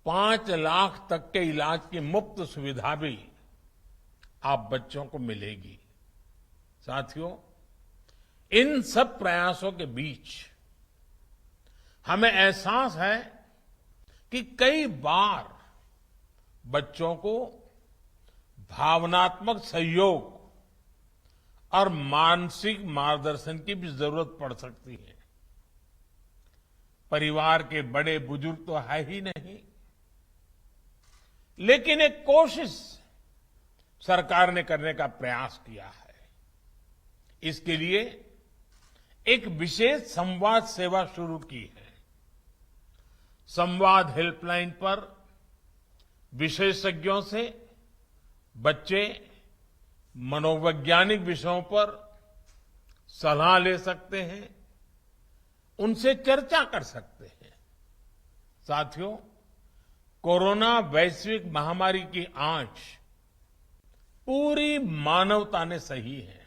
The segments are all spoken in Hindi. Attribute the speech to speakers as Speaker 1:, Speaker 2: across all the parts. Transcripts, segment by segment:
Speaker 1: 5 लाख तक के इलाज की मुफ्त सुविधा भी आप बच्चों को मिलेगी। साथियों, इन सब प्रयासों के बीच हमें एहसास है कि कई बार बच्चों को भावनात्मक सहयोग और मानसिक मार्गदर्शन की भी जरूरत पड़ सकती है। परिवार के बड़े बुजुर्ग तो है ही नहीं, लेकिन एक कोशिश सरकार ने करने का प्रयास किया है। इसके लिए एक विशेष संवाद सेवा शुरू की है। संवाद हेल्पलाइन पर विशेषज्ञों से बच्चे मनोवैज्ञानिक विषयों पर सलाह ले सकते हैं, उनसे चर्चा कर सकते हैं। साथियों, कोरोना वैश्विक महामारी की आंच पूरी मानवता ने सही है।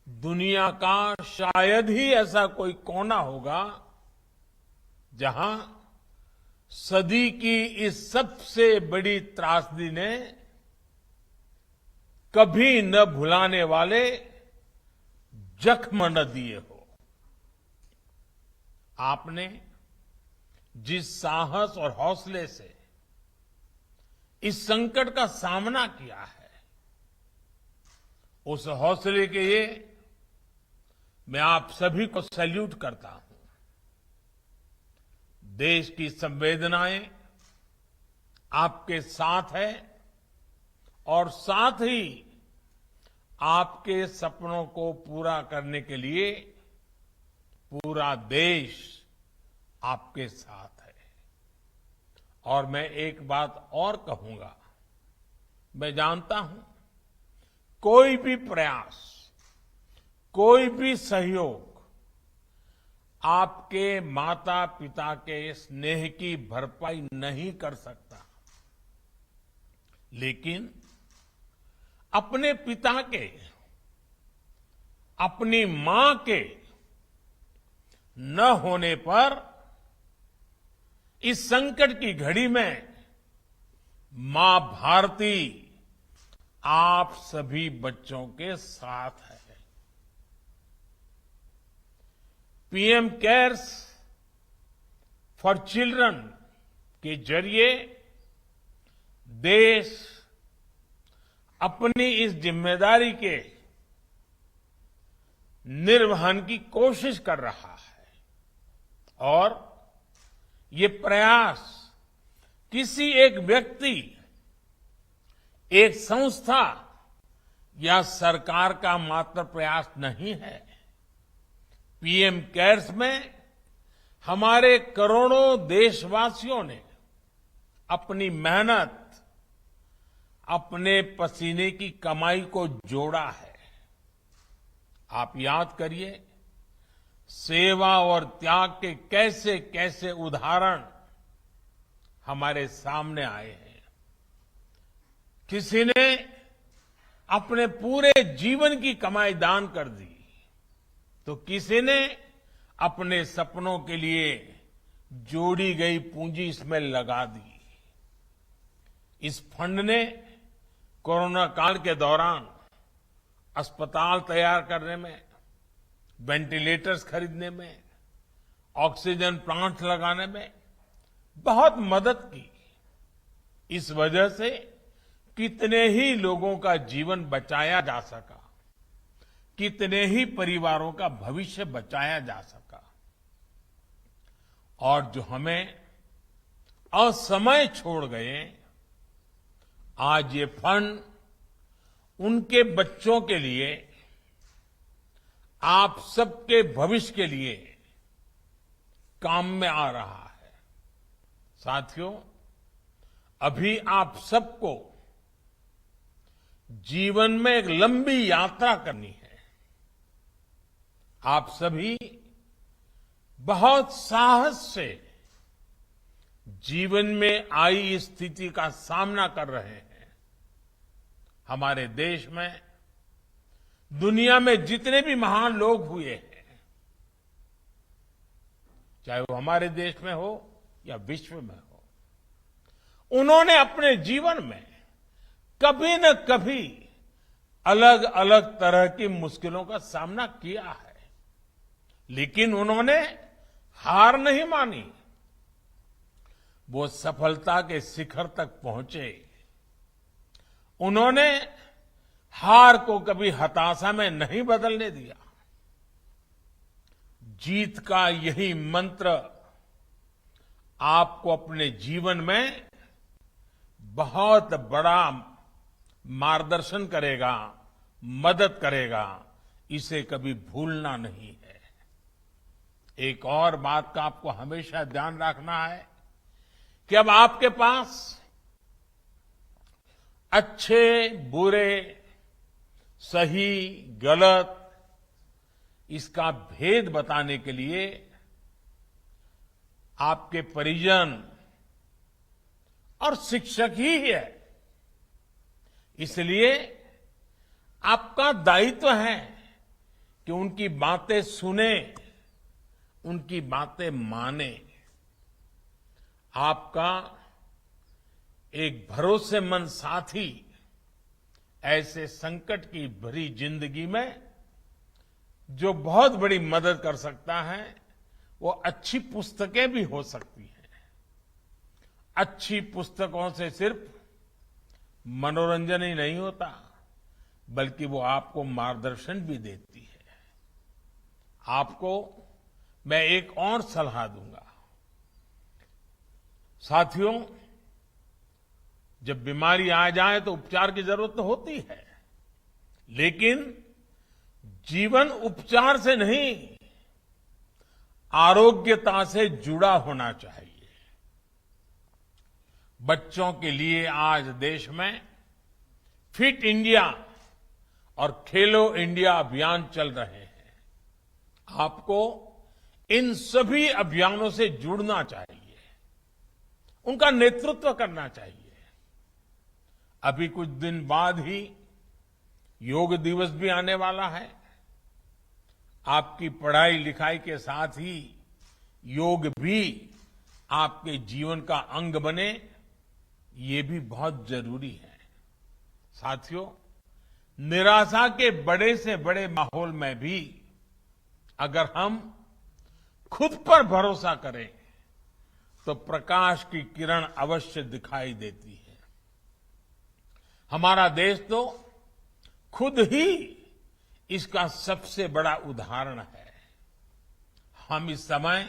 Speaker 1: दुनिया का शायद ही ऐसा कोई कोना होगा जहां सदी की इस सबसे बड़ी त्रासदी ने कभी न भुलाने वाले जख्म न दिए हो। आपने जिस साहस और हौसले से इस संकट का सामना किया है, उस हौसले के लिए मैं आप सभी को सैल्यूट करता हूं। देश की संवेदनाएं आपके साथ है और साथ ही आपके सपनों को पूरा करने के लिए पूरा देश आपके साथ है। और मैं एक बात और कहूंगा, मैं जानता हूं कोई भी प्रयास, कोई भी सहयोग आपके माता पिता के स्नेह की भरपाई नहीं कर सकता, लेकिन अपने पिता के, अपनी मां के न होने पर इस संकट की घड़ी में मां भारती आप सभी बच्चों के साथ है। पीएम केयर्स फॉर चिल्ड्रन के जरिए देश अपनी इस जिम्मेदारी के निर्वहन की कोशिश कर रहा है। और ये प्रयास किसी एक व्यक्ति, एक संस्था या सरकार का मात्र प्रयास नहीं है। पीएम केयर्स में हमारे करोड़ों देशवासियों ने अपनी मेहनत, अपने पसीने की कमाई को जोड़ा है। आप याद करिए, सेवा और त्याग के कैसे कैसे उदाहरण हमारे सामने आए हैं। किसी ने अपने पूरे जीवन की कमाई दान कर दी, तो किसी ने अपने सपनों के लिए जोड़ी गई पूंजी इसमें लगा दी। इस फंड ने कोरोना काल के दौरान अस्पताल तैयार करने में, वेंटिलेटर्स खरीदने में, ऑक्सीजन प्लांट लगाने में बहुत मदद की। इस वजह से कितने ही लोगों का जीवन बचाया जा सका, कितने ही परिवारों का भविष्य बचाया जा सका। और जो हमें असमय छोड़ गए, आज ये फंड उनके बच्चों के लिए, आप सबके भविष्य के लिए काम में आ रहा है। साथियों, अभी आप सबको जीवन में एक लंबी यात्रा करनी है। आप सभी बहुत साहस से जीवन में आई इस स्थिति का सामना कर रहे हैं। हमारे देश में, दुनिया में जितने भी महान लोग हुए हैं, चाहे वो हमारे देश में हो या विश्व में हो, उन्होंने अपने जीवन में कभी न कभी अलग अलग तरह की मुश्किलों का सामना किया है, लेकिन उन्होंने हार नहीं मानी। वो सफलता के शिखर तक पहुंचे। उन्होंने हार को कभी हताशा में नहीं बदलने दिया। जीत का यही मंत्र आपको अपने जीवन में बहुत बड़ा मार्गदर्शन करेगा, मदद करेगा। इसे कभी भूलना नहीं है। एक और बात का आपको हमेशा ध्यान रखना है कि अब आपके पास अच्छे बुरे, सही गलत, इसका भेद बताने के लिए आपके परिजन और शिक्षक ही है। इसलिए आपका दायित्व है कि उनकी बातें सुने, उनकी बातें माने। आपका एक भरोसेमंद साथी ऐसे संकट की भरी जिंदगी में जो बहुत बड़ी मदद कर सकता है, वो अच्छी पुस्तकें भी हो सकती हैं। अच्छी पुस्तकों से सिर्फ मनोरंजन ही नहीं होता, बल्कि वो आपको मार्गदर्शन भी देती है। आपको मैं एक और सलाह दूंगा। साथियों, जब बीमारी आ जाए तो उपचार की जरूरत तो होती है, लेकिन जीवन उपचार से नहीं, आरोग्यता से जुड़ा होना चाहिए। बच्चों के लिए आज देश में फिट इंडिया और खेलो इंडिया अभियान चल रहे हैं। आपको इन सभी अभियानों से जुड़ना चाहिए, उनका नेतृत्व करना चाहिए। अभी कुछ दिन बाद ही योग दिवस भी आने वाला है। आपकी पढ़ाई लिखाई के साथ ही योग भी आपके जीवन का अंग बने, ये भी बहुत जरूरी है। साथियों, निराशा के बड़े से बड़े माहौल में भी अगर हम खुद पर भरोसा करें तो प्रकाश की किरण अवश्य दिखाई देती है। हमारा देश तो खुद ही इसका सबसे बड़ा उदाहरण है। हम इस समय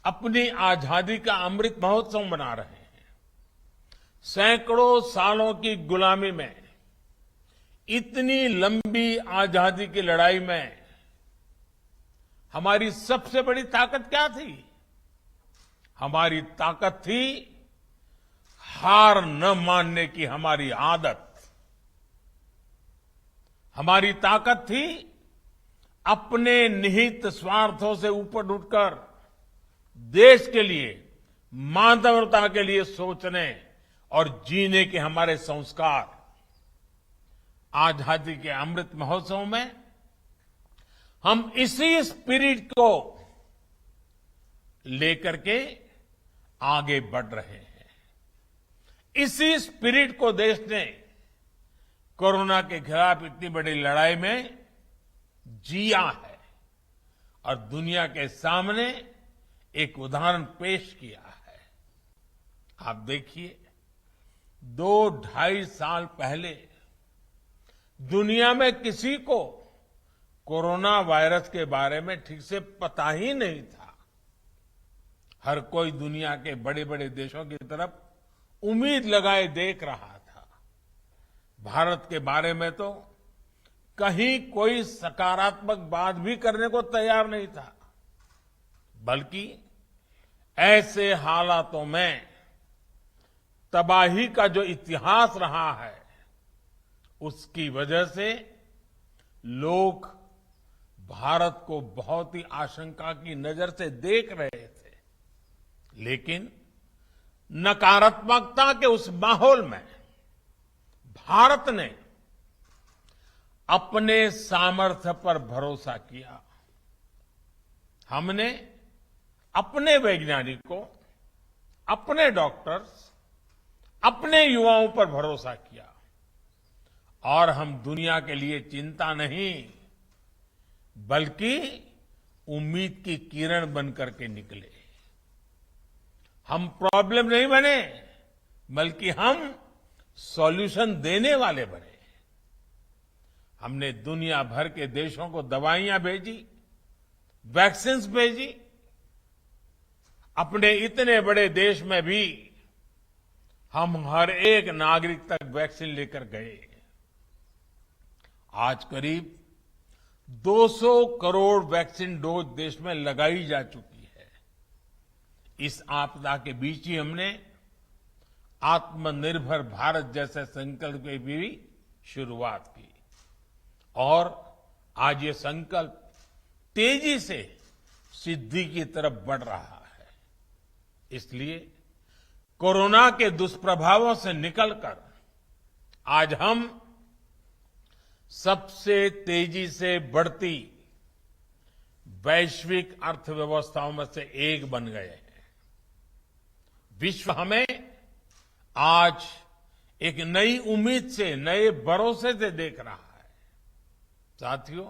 Speaker 1: अपनी आजादी का अमृत महोत्सव मना रहे हैं। सैकड़ों सालों की गुलामी में, इतनी लंबी आजादी की लड़ाई में हमारी सबसे बड़ी ताकत क्या थी? हमारी ताकत थी हार न मानने की हमारी आदत। हमारी ताकत थी अपने निहित स्वार्थों से ऊपर उठकर देश के लिए, मानवता के लिए सोचने और जीने के हमारे संस्कार। आजादी के अमृत महोत्सव में हम इसी स्पिरिट को लेकर के आगे बढ़ रहे हैं। इसी स्पिरिट को देश ने कोरोना के खिलाफ इतनी बड़ी लड़ाई में जिया है और दुनिया के सामने एक उदाहरण पेश किया है। आप देखिए, 2-2.5 साल पहले दुनिया में किसी को कोरोना वायरस के बारे में ठीक से पता ही नहीं था। हर कोई दुनिया के बड़े बड़े देशों की तरफ उम्मीद लगाए देख रहा था। भारत के बारे में तो कहीं कोई सकारात्मक बात भी करने को तैयार नहीं था, बल्कि ऐसे हालातों में तबाही का जो इतिहास रहा है, उसकी वजह से लोग भारत को बहुत ही आशंका की नजर से देख रहे थे। लेकिन नकारात्मकता के उस माहौल में भारत ने अपने सामर्थ्य पर भरोसा किया। हमने अपने वैज्ञानिकों अपने डॉक्टर्स, अपने युवाओं पर भरोसा किया और हम दुनिया के लिए चिंता नहीं बल्कि उम्मीद की किरण बनकर के निकले। हम प्रॉब्लम नहीं बने बल्कि हम सॉल्यूशन देने वाले बने। हमने दुनिया भर के देशों को दवाइयां भेजी, वैक्सीन्स भेजी। अपने इतने बड़े देश में भी हम हर एक नागरिक तक वैक्सीन लेकर गए। आज करीब 200 करोड़ वैक्सीन डोज देश में लगाई जा चुकी है। इस आपदा के बीच ही हमने आत्मनिर्भर भारत जैसे संकल्प की भी शुरुआत की और आज ये संकल्प तेजी से सिद्धि की तरफ बढ़ रहा है। इसलिए कोरोना के दुष्प्रभावों से निकलकर आज हम सबसे तेजी से बढ़ती वैश्विक अर्थव्यवस्थाओं में से एक बन गए हैं। विश्व हमें आज एक नई उम्मीद से, नए भरोसे से देख रहा है। साथियों,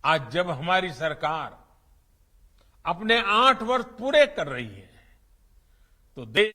Speaker 1: आज जब हमारी सरकार अपने 8 वर्ष पूरे कर रही है तो देश